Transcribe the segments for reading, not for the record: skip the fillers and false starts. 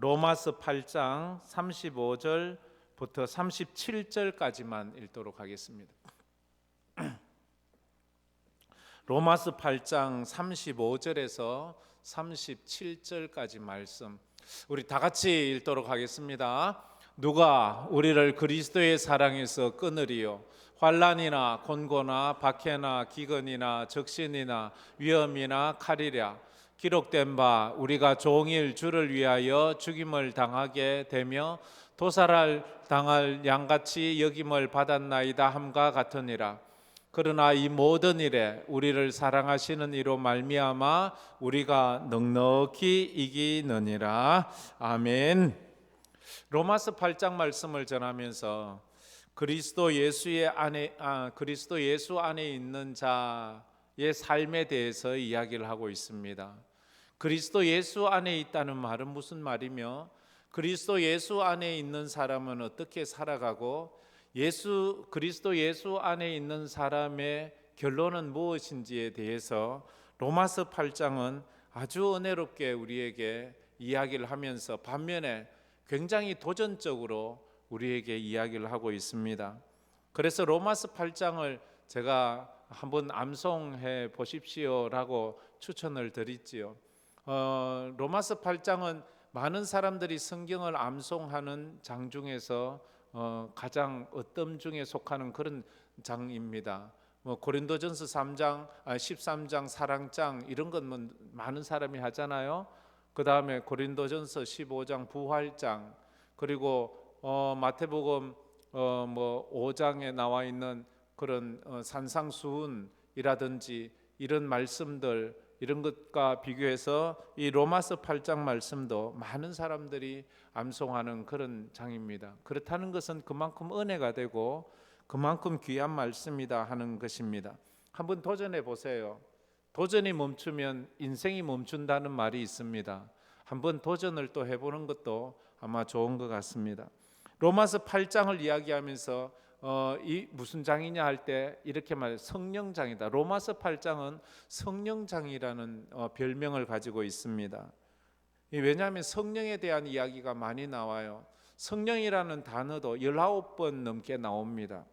로마서 8장 35절부터 37절까지만 읽도록 하겠습니다. 로마서 8장 35절에서 37절까지 말씀 우리 다 같이 읽도록 하겠습니다. 누가 우리를 그리스도의 사랑에서 끊으리요? 환난이나 곤고나 박해나 기근이나 적신이나 위험이나 칼이랴. 기록된 바 우리가 종일 주를 위하여 죽임을 당하게 되며 도살을 당할 양같이 여김을 받았나이다 함과 같으니라. 그러나 이 모든 일에 우리를 사랑하시는 이로 말미암아 우리가 넉넉히 이기느니라. 아멘. 로마서 8장 말씀을 전하면서 그리스도 예수 안에 있는 자의 삶에 대해서 이야기를 하고 있습니다. 그리스도 예수 안에 있다는 말은 무슨 말이며 그리스도 예수 안에 있는 사람은 어떻게 살아가고 그리스도 예수 안에 있는 사람의 결론은 무엇인지에 대해서 로마서 8장은 아주 은혜롭게 우리에게 이야기를 하면서 반면에 굉장히 도전적으로 우리에게 이야기를 하고 있습니다. 그래서 로마서 8장을 제가 한번 암송해 보십시오라고 추천을 드리지요. 로마서 8장은 많은 사람들이 성경을 암송하는 장 중에서 가장 어떤 중에 속하는 그런 장입니다. 고린도전서 13장 사랑장 이런 건 많은 사람이 하잖아요. 그 다음에 고린도전서 15장 부활장, 그리고 마태복음 5장에 나와 있는 그런 산상수훈이라든지 이런 말씀들, 이런 것과 비교해서 이 로마서 8장 말씀도 많은 사람들이 암송하는 그런 장입니다. 그렇다는 것은 그만큼 은혜가 되고 그만큼 귀한 말씀이다 하는 것입니다. 한번 도전해 보세요. 도전이 멈추면 인생이 멈춘다는 말이 있습니다. 한번 도전을 또 해보는 것도 아마 좋은 것 같습니다. 로마서 8장을 이야기하면서 이 무슨 장이냐 할 때 이렇게 말해요. 성령장이다. 로마서 8장은 성령장이라는 별명을 가지고 있습니다. 왜냐하면 성령에 대한 이야기가 많이 나와요. 성령이라는 단어도 19번 넘게 나옵니다.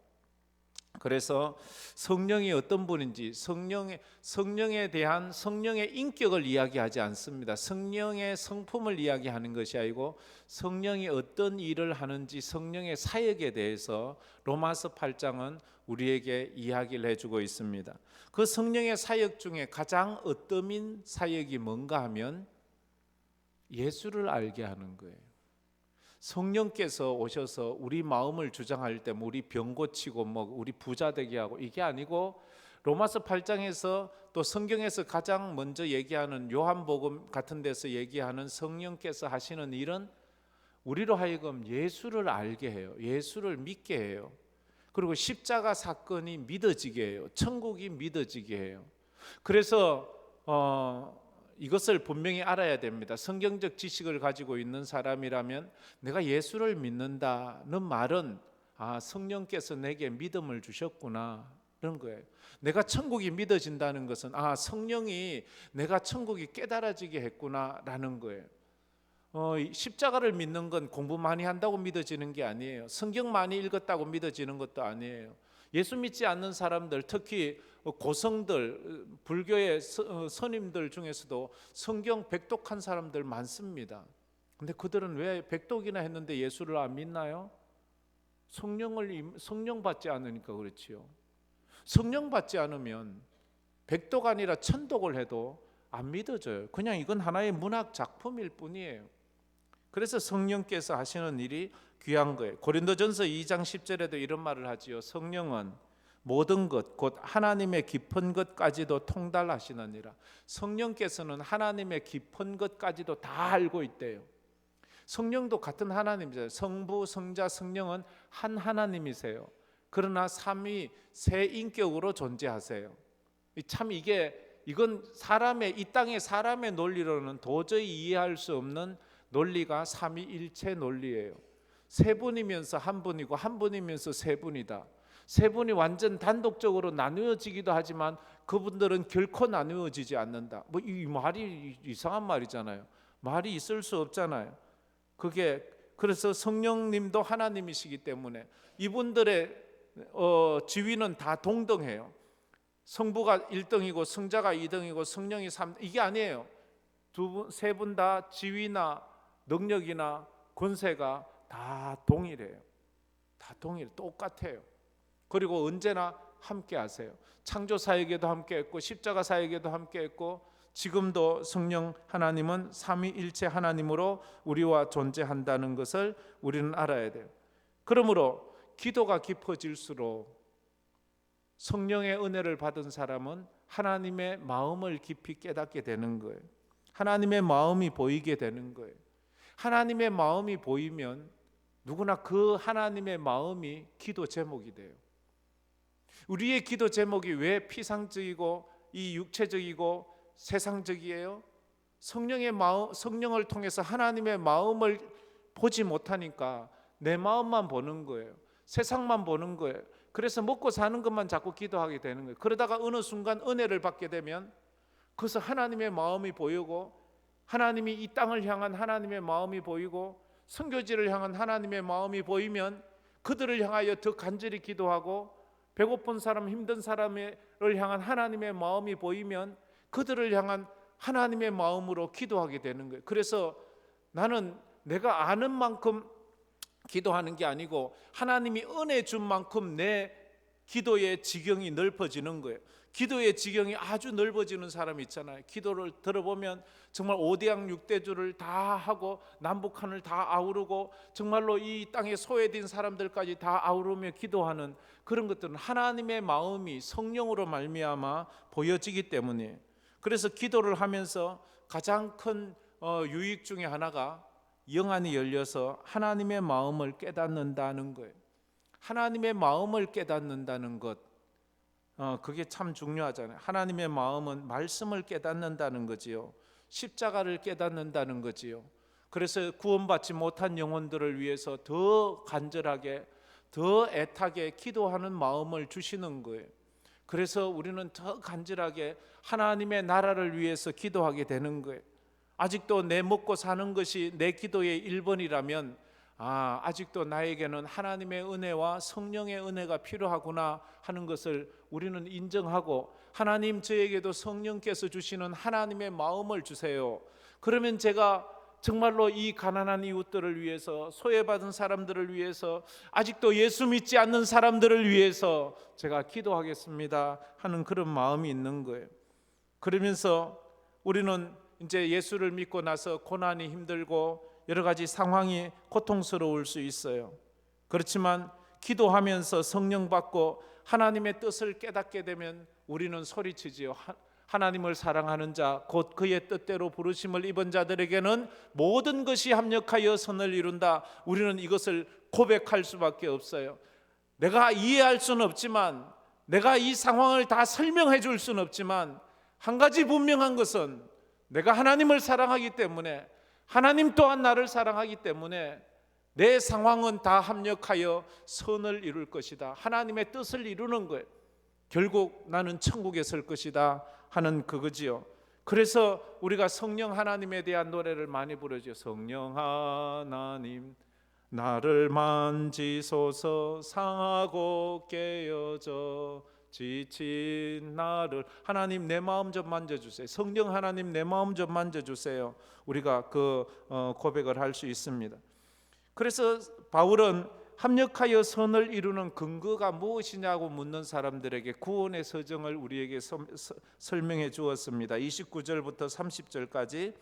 그래서 성령이 어떤 분인지 성령에 대한 성령의 인격을 이야기하지 않습니다. 성령의 성품을 이야기하는 것이 아니고 성령이 어떤 일을 하는지 성령의 사역에 대해서 로마서 8장은 우리에게 이야기를 해주고 있습니다. 그 성령의 사역 중에 가장 어떠민 사역이 뭔가 하면 예수를 알게 하는 거예요. 성령께서 오셔서 우리 마음을 주장할 때 우리 병 고치고 우리 부자 되게 하고 이게 아니고 로마서 8장에서 또 성경에서 가장 먼저 얘기하는 요한복음 같은 데서 얘기하는 성령께서 하시는 일은 우리로 하여금 예수를 알게 해요. 예수를 믿게 해요. 그리고 십자가 사건이 믿어지게 해요. 천국이 믿어지게 해요. 그래서 이것을 분명히 알아야 됩니다. 성경적 지식을 가지고 있는 사람이라면 내가 예수를 믿는다는 말은 성령께서 내게 믿음을 주셨구나 그런 거예요. 내가 천국이 믿어진다는 것은 성령이 내가 천국이 깨달아지게 했구나라는 거예요. 십자가를 믿는 건 공부 많이 한다고 믿어지는 게 아니에요. 성경 많이 읽었다고 믿어지는 것도 아니에요. 예수 믿지 않는 사람들, 특히 고성들, 불교의 선임들 중에서도 성경 백독한 사람들 많습니다. 근데 그들은 왜 백독이나 했는데 예수를 안 믿나요? 성령 받지 않으니까 그렇지요. 성령 받지 않으면 백독 아니라 천독을 해도 안 믿어져요. 그냥 이건 하나의 문학 작품일 뿐이에요. 그래서 성령께서 하시는 일이 귀한 거예요. 고린도전서 2장 10절에도 이런 말을 하지요. 성령은 모든 것 곧 하나님의 깊은 것까지도 통달하시느니라. 성령께서는 하나님의 깊은 것까지도 다 알고 있대요. 성령도 같은 하나님이세요. 성부, 성자, 성령은 한 하나님이세요. 그러나 삼위 세 인격으로 존재하세요. 참 이건 이 땅의 사람의 논리로는 도저히 이해할 수 없는 논리가 삼위일체 논리예요. 세 분이면서 한 분이고 한 분이면서 세 분이다. 세 분이 완전 단독적으로 나누어지기도 하지만 그분들은 결코 나누어지지 않는다. 이 말이 이상한 말이잖아요. 말이 있을 수 없잖아요. 그게 그래서 성령님도 하나님이시기 때문에 이분들의 지위는 다 동등해요. 성부가 1등이고 성자가 2등이고 성령이 3등, 이게 아니에요. 세 분 다 지위나 능력이나 권세가 다 동일해요. 다 똑같아요. 그리고 언제나 함께 하세요. 창조 사역에도 함께 했고 십자가 사역에도 함께 했고 지금도 성령 하나님은 삼위일체 하나님으로 우리와 존재한다는 것을 우리는 알아야 돼요. 그러므로 기도가 깊어질수록 성령의 은혜를 받은 사람은 하나님의 마음을 깊이 깨닫게 되는 거예요. 하나님의 마음이 보이게 되는 거예요. 하나님의 마음이 보이면 누구나 그 하나님의 마음이 기도 제목이 돼요. 우리의 기도 제목이 왜 피상적이고 이 육체적이고 세상적이에요? 성령을 통해서 하나님의 마음을 보지 못하니까 내 마음만 보는 거예요. 세상만 보는 거예요. 그래서 먹고 사는 것만 자꾸 기도하게 되는 거예요. 그러다가 어느 순간 은혜를 받게 되면 그래서 하나님의 마음이 보이고 하나님이 이 땅을 향한 하나님의 마음이 보이고 선교지를 향한 하나님의 마음이 보이면 그들을 향하여 더 간절히 기도하고 배고픈 사람, 힘든 사람을 향한 하나님의 마음이 보이면 그들을 향한 하나님의 마음으로 기도하게 되는 거예요. 그래서 나는 내가 아는 만큼 기도하는 게 아니고 하나님이 은혜 준 만큼 내 기도의 지경이 넓어지는 거예요. 기도의 지경이 아주 넓어지는 사람이 있잖아요. 기도를 들어보면 정말 5대양 6대주를 다 하고 남북한을 다 아우르고 정말로 이 땅에 소외된 사람들까지 다 아우르며 기도하는 그런 것들은 하나님의 마음이 성령으로 말미암아 보여지기 때문이에요. 그래서 기도를 하면서 가장 큰 유익 중에 하나가 영안이 열려서 하나님의 마음을 깨닫는다는 거예요. 하나님의 마음을 깨닫는다는 것, 그게 참 중요하잖아요. 하나님의 마음은 말씀을 깨닫는다는 거지요. 십자가를 깨닫는다는 거지요. 그래서 구원받지 못한 영혼들을 위해서 더 간절하게, 더 애타게 기도하는 마음을 주시는 거예요. 그래서 우리는 더 간절하게 하나님의 나라를 위해서 기도하게 되는 거예요. 아직도 내 먹고 사는 것이 내 기도의 1번이라면 아직도 나에게는 하나님의 은혜와 성령의 은혜가 필요하구나 하는 것을 우리는 인정하고 하나님 저에게도 성령께서 주시는 하나님의 마음을 주세요. 그러면 제가 정말로 이 가난한 이웃들을 위해서 소외받은 사람들을 위해서 아직도 예수 믿지 않는 사람들을 위해서 제가 기도하겠습니다 하는 그런 마음이 있는 거예요. 그러면서 우리는 이제 예수를 믿고 나서 고난이 힘들고 여러 가지 상황이 고통스러울 수 있어요. 그렇지만 기도하면서 성령 받고 하나님의 뜻을 깨닫게 되면 우리는 소리치지요. 하나님을 사랑하는 자 곧 그의 뜻대로 부르심을 입은 자들에게는 모든 것이 합력하여 선을 이룬다. 우리는 이것을 고백할 수밖에 없어요. 내가 이해할 수는 없지만 내가 이 상황을 다 설명해 줄 수는 없지만 한 가지 분명한 것은 내가 하나님을 사랑하기 때문에 하나님 또한 나를 사랑하기 때문에 내 상황은 다 합력하여 선을 이룰 것이다. 하나님의 뜻을 이루는 거예요. 결국 나는 천국에 설 것이다 하는 그거지요. 그래서 우리가 성령 하나님에 대한 노래를 많이 부르죠. 성령 하나님 나를 만지소서 상하고 깨어져 지친 나를 하나님 내 마음 좀 만져주세요. 성령 하나님 내 마음 좀 만져주세요. 우리가 그 고백을 할 수 있습니다. 그래서 바울은 합력하여 선을 이루는 근거가 무엇이냐고 묻는 사람들에게 구원의 서정을 우리에게 설명해 주었습니다. 29절부터 30절까지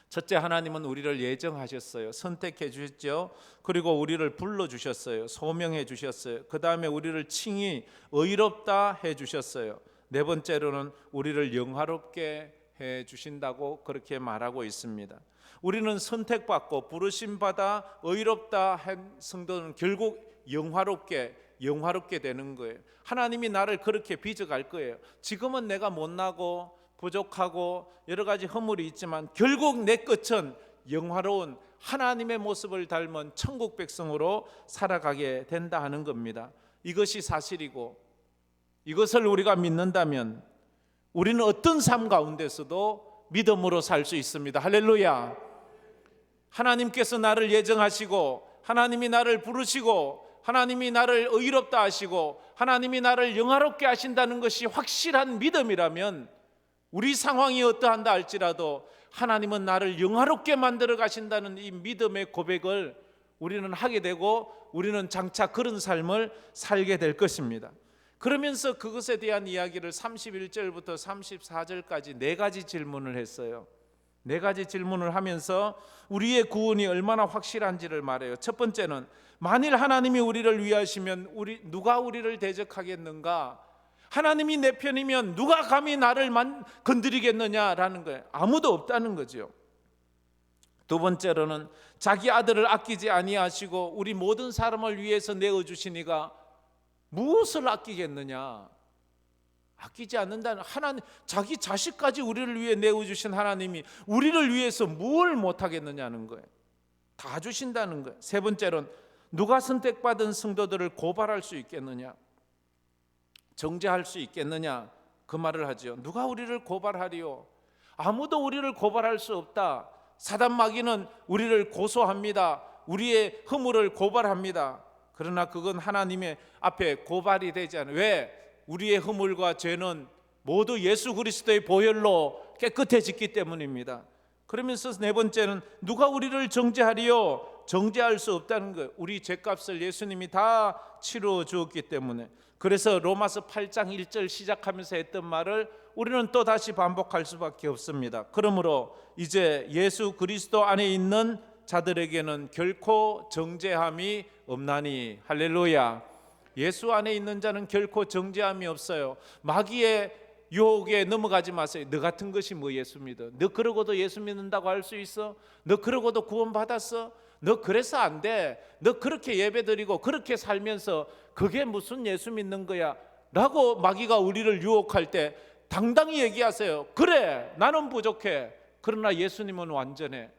첫째, 하나님은 우리를 예정하셨어요. 선택해 주셨죠. 그리고 우리를 불러주셨어요. 소명해 주셨어요. 그 다음에 우리를 칭히 의롭다 해 주셨어요. 네 번째로는 우리를 영화롭게 해 주신다고 그렇게 말하고 있습니다. 우리는 선택받고 부르심받아 의롭다 한 성도는 결국 영화롭게 되는 거예요. 하나님이 나를 그렇게 빚어갈 거예요. 지금은 내가 못나고 부족하고 여러 가지 허물이 있지만 결국 내 끝은 영화로운 하나님의 모습을 닮은 천국 백성으로 살아가게 된다 하는 겁니다. 이것이 사실이고 이것을 우리가 믿는다면 우리는 어떤 삶 가운데서도 믿음으로 살 수 있습니다. 할렐루야. 하나님께서 나를 예정하시고 하나님이 나를 부르시고 하나님이 나를 의롭다 하시고 하나님이 나를 영화롭게 하신다는 것이 확실한 믿음이라면 우리 상황이 어떠한다 할지라도 하나님은 나를 영화롭게 만들어 가신다는 이 믿음의 고백을 우리는 하게 되고 우리는 장차 그런 삶을 살게 될 것입니다. 그러면서 그것에 대한 이야기를 31절부터 34절까지 네 가지 질문을 했어요. 네 가지 질문을 하면서 우리의 구원이 얼마나 확실한지를 말해요. 첫 번째는 만일 하나님이 우리를 위하시면 누가 우리를 대적하겠는가? 하나님이 내 편이면 누가 감히 나를 건드리겠느냐라는 거예요. 아무도 없다는 거죠. 두 번째로는 자기 아들을 아끼지 아니하시고 우리 모든 사람을 위해서 내어주시니가 무엇을 아끼겠느냐? 아끼지 않는다는 하나님, 자기 자식까지 우리를 위해 내어주신 하나님이 우리를 위해서 뭘 못하겠느냐는 거예요. 다 주신다는 거예요. 세 번째로는 누가 선택받은 성도들을 고발할 수 있겠느냐? 정죄할 수 있겠느냐? 그 말을 하죠. 누가 우리를 고발하리요? 아무도 우리를 고발할 수 없다. 사단 마귀는 우리를 고소합니다. 우리의 허물을 고발합니다. 그러나 그건 하나님의 앞에 고발이 되지 않아요. 왜? 우리의 허물과 죄는 모두 예수 그리스도의 보혈로 깨끗해졌기 때문입니다. 그러면서 네 번째는 누가 우리를 정죄하리요? 정죄할 수 없다는 거예요. 우리 죄값을 예수님이 다 치러 주었기 때문에. 그래서 로마서 8장 1절 시작하면서 했던 말을 우리는 또 다시 반복할 수밖에 없습니다. 그러므로 이제 예수 그리스도 안에 있는 자들에게는 결코 정죄함이 없나니. 할렐루야. 예수 안에 있는 자는 결코 정죄함이 없어요. 마귀의 유혹에 넘어가지 마세요. 너 같은 것이 뭐 예수 믿어? 너 그러고도 예수 믿는다고 할 수 있어? 너 그러고도 구원 받았어? 너 그래서 안 돼. 너 그렇게 예배드리고 그렇게 살면서 그게 무슨 예수 믿는 거야? 라고 마귀가 우리를 유혹할 때 당당히 얘기하세요. 그래, 나는 부족해. 그러나 예수님은 완전해.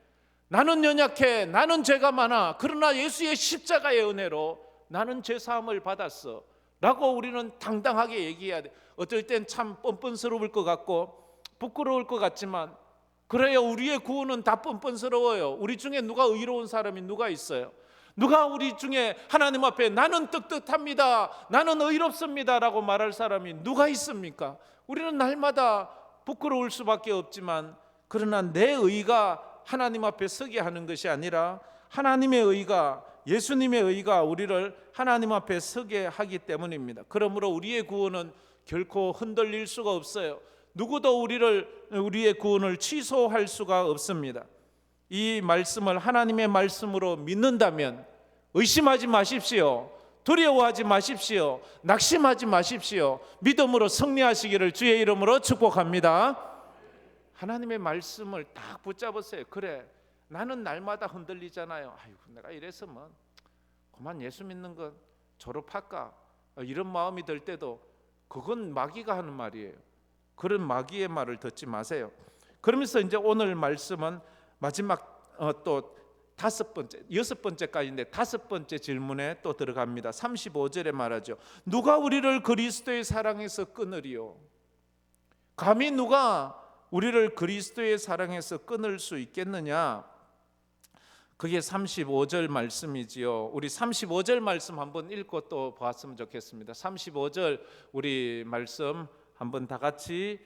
나는 연약해. 나는 죄가 많아. 그러나 예수의 십자가의 은혜로 나는 죄사함을 받았어. 라고 우리는 당당하게 얘기해야 돼. 어떨 땐 참 뻔뻔스러울 것 같고 부끄러울 것 같지만 그래요. 우리의 구원은 다 뻔뻔스러워요. 우리 중에 누가 의로운 사람이 누가 있어요? 누가 우리 중에 하나님 앞에 나는 떳떳합니다, 나는 의롭습니다 라고 말할 사람이 누가 있습니까? 우리는 날마다 부끄러울 수밖에 없지만 그러나 내 의가 하나님 앞에 서게 하는 것이 아니라 하나님의 의가, 예수님의 의가 우리를 하나님 앞에 서게 하기 때문입니다. 그러므로 우리의 구원은 결코 흔들릴 수가 없어요. 누구도 우리의 구원을 취소할 수가 없습니다. 이 말씀을 하나님의 말씀으로 믿는다면 의심하지 마십시오. 두려워하지 마십시오. 낙심하지 마십시오. 믿음으로 승리하시기를 주의 이름으로 축복합니다. 하나님의 말씀을 딱 붙잡으세요. 그래, 나는 날마다 흔들리잖아요. 아이고, 내가 이래서 뭐 그만 예수 믿는 건 졸업할까? 이런 마음이 들 때도 그건 마귀가 하는 말이에요. 그런 마귀의 말을 듣지 마세요. 그러면서 이제 오늘 말씀은 마지막 또 여섯 번째까지인데 다섯 번째 질문에 또 들어갑니다. 35절에 말하죠. 누가 우리를 그리스도의 사랑에서 끊으리요? 감히 누가 우리를 그리스도의 사랑에서 끊을 수 있겠느냐? 그게 35절 말씀이지요. 우리 35절 말씀 한번 읽고 또 보았으면 좋겠습니다. 35절 우리 말씀 한번 다 같이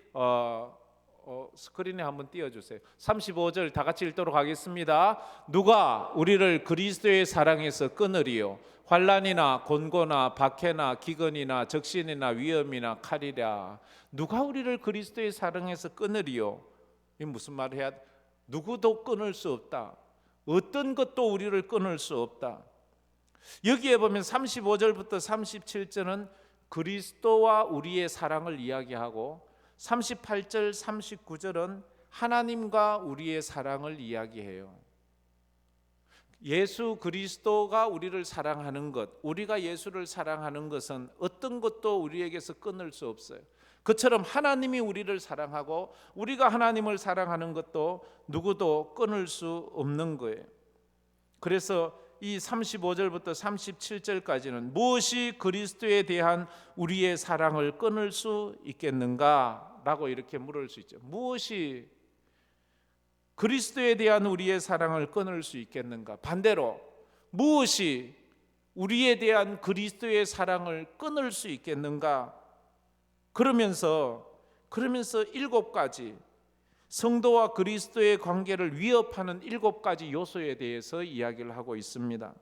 스크린에 한번 띄워주세요. 35절 다 같이 읽도록 하겠습니다. 누가 우리를 그리스도의 사랑에서 끊으리요? 환난이나 곤고나 박해나 기근이나 적신이나 위험이나 칼이랴. 누가 우리를 그리스도의 사랑에서 끊으리요? 이 무슨 말을 해야 돼? 누구도 끊을 수 없다. 어떤 것도 우리를 끊을 수 없다. 여기에 보면 35절부터 37절은 그리스도와 우리의 사랑을 이야기하고 38절, 39절은 하나님과 우리의 사랑을 이야기해요. 예수 그리스도가 우리를 사랑하는 것, 우리가 예수를 사랑하는 것은 어떤 것도 우리에게서 끊을 수 없어요. 그처럼 하나님이 우리를 사랑하고 우리가 하나님을 사랑하는 것도 누구도 끊을 수 없는 거예요. 그래서 이 35절부터 37절까지는 무엇이 그리스도에 대한 우리의 사랑을 끊을 수 있겠는가? 라고 이렇게 물을 수 있죠. 무엇이 그리스도에 대한 우리의 사랑을 끊을 수 있겠는가? 반대로 무엇이 우리에 대한 그리스도의 사랑을 끊을 수 있겠는가? 그러면서 7가지 성도와 그리스도의 관계를 위협하는 7가지 요소에 대해서 이야기를 하고 있습니다.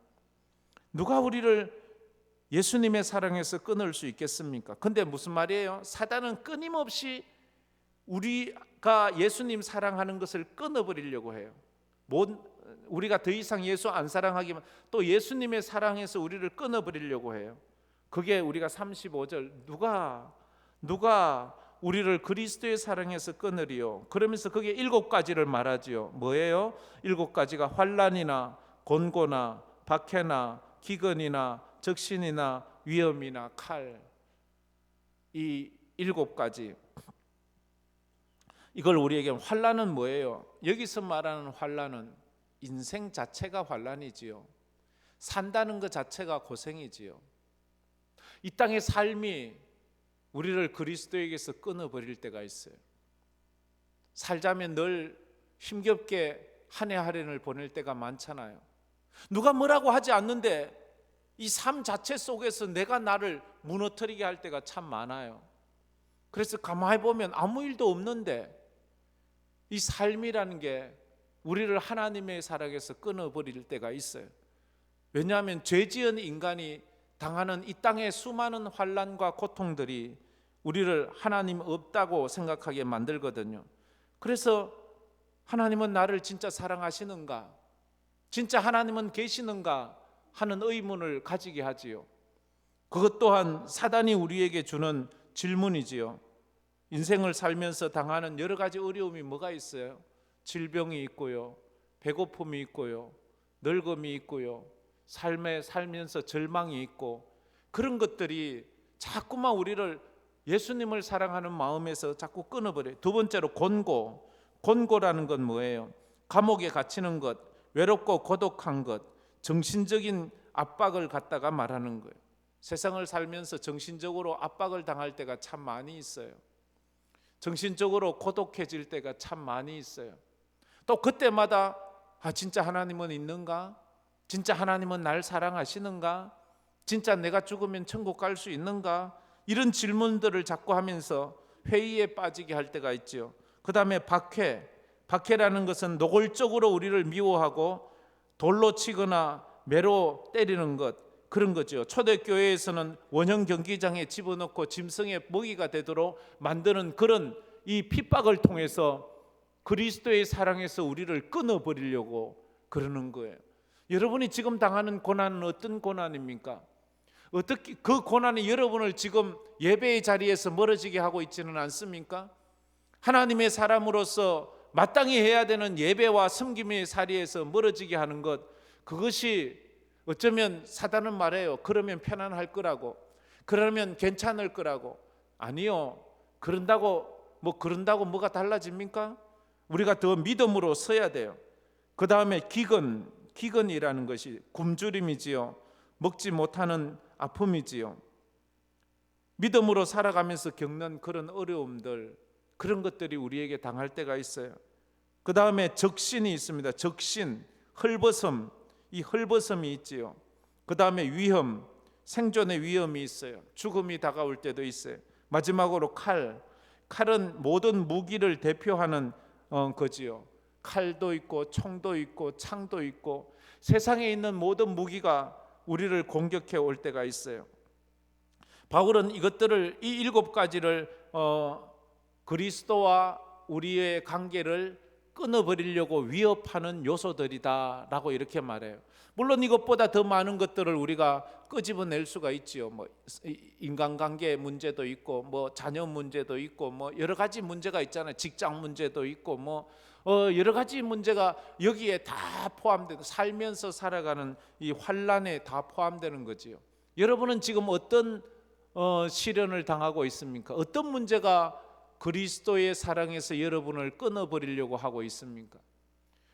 누가 우리를 예수님의 사랑에서 끊을 수 있겠습니까? 근데 무슨 말이에요? 사단은 끊임없이 우리가 예수님 사랑하는 것을 끊어버리려고 해요. 우리가 더 이상 예수 안 사랑하기만 또 예수님의 사랑에서 우리를 끊어버리려고 해요. 그게 우리가 35절 누가 우리를 그리스도의 사랑에서 끊으리요? 그러면서 그게 7가지를 말하지요. 뭐예요? 7가지가 환난이나 곤고나 박해나 기근이나 적신이나 위험이나 칼, 이 7가지. 이걸 우리에게 환난은 뭐예요? 여기서 말하는 환난은 인생 자체가 환난이지요. 산다는 것 자체가 고생이지요. 이 땅의 삶이 우리를 그리스도에게서 끊어버릴 때가 있어요. 살자면 늘 힘겹게 한 해 한 해를 보낼 때가 많잖아요. 누가 뭐라고 하지 않는데 이 삶 자체 속에서 내가 나를 무너뜨리게 할 때가 참 많아요. 그래서 가만히 보면 아무 일도 없는데 이 삶이라는 게 우리를 하나님의 사랑에서 끊어버릴 때가 있어요. 왜냐하면 죄지은 인간이 당하는 이 땅의 수많은 환난과 고통들이 우리를 하나님 없다고 생각하게 만들거든요. 그래서 하나님은 나를 진짜 사랑하시는가? 진짜 하나님은 계시는가? 하는 의문을 가지게 하지요. 그것 또한 사단이 우리에게 주는 질문이지요. 인생을 살면서 당하는 여러 가지 어려움이 뭐가 있어요? 질병이 있고요, 배고픔이 있고요, 늙음이 있고요, 삶에 살면서 절망이 있고, 그런 것들이 자꾸만 우리를 예수님을 사랑하는 마음에서 자꾸 끊어버려요. 두 번째로 곤고라는 건 뭐예요? 감옥에 갇히는 것, 외롭고 고독한 것, 정신적인 압박을 갖다가 말하는 거예요. 세상을 살면서 정신적으로 압박을 당할 때가 참 많이 있어요. 정신적으로 고독해질 때가 참 많이 있어요. 또 그때마다 진짜 하나님은 있는가? 진짜 하나님은 날 사랑하시는가? 진짜 내가 죽으면 천국 갈 수 있는가? 이런 질문들을 자꾸 하면서 회의에 빠지게 할 때가 있죠. 그 다음에 박해라는 것은 노골적으로 우리를 미워하고 돌로 치거나 매로 때리는 것, 그런 거죠. 초대교회에서는 원형 경기장에 집어넣고 짐승의 먹이가 되도록 만드는 그런 이 핍박을 통해서 그리스도의 사랑에서 우리를 끊어버리려고 그러는 거예요. 여러분이 지금 당하는 고난은 어떤 고난입니까? 어떻게 그 고난이 여러분을 지금 예배의 자리에서 멀어지게 하고 있지는 않습니까? 하나님의 사람으로서 마땅히 해야 되는 예배와 섬김의 자리에서 멀어지게 하는 것, 그것이 어쩌면 사단은 말해요. 그러면 편안할 거라고, 그러면 괜찮을 거라고. 아니요. 그런다고 뭐가 달라집니까? 우리가 더 믿음으로 서야 돼요. 그 다음에 기근이라는 것이 굶주림이지요. 먹지 못하는 아픔이지요. 믿음으로 살아가면서 겪는 그런 어려움들, 그런 것들이 우리에게 당할 때가 있어요. 그 다음에 적신이 있습니다. 적신, 헐벗음, 이 헐벗음이 있지요. 그 다음에 위험, 생존의 위험이 있어요. 죽음이 다가올 때도 있어요. 마지막으로 칼은 모든 무기를 대표하는 거지요. 칼도 있고 총도 있고 창도 있고 세상에 있는 모든 무기가 우리를 공격해 올 때가 있어요. 바울은 이 7가지를 그리스도와 우리의 관계를 끊어버리려고 위협하는 요소들이다라고 이렇게 말해요. 물론 이것보다 더 많은 것들을 우리가 끄집어낼 수가 있지요. 뭐 인간관계 문제도 있고, 뭐 자녀 문제도 있고, 뭐 여러 가지 문제가 있잖아요. 직장 문제도 있고, 뭐 여러 가지 문제가 여기에 다 포함되고, 살면서 살아가는 이 환난에 다 포함되는 거지요. 여러분은 지금 어떤 시련을 당하고 있습니까? 어떤 문제가 그리스도의 사랑에서 여러분을 끊어버리려고 하고 있습니까?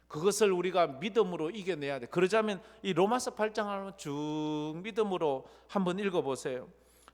그것을 우리가 믿음으로 이겨내야 돼. 그러자면 이 로마서 8장을 쭉 믿음으로 한번 읽어보세요.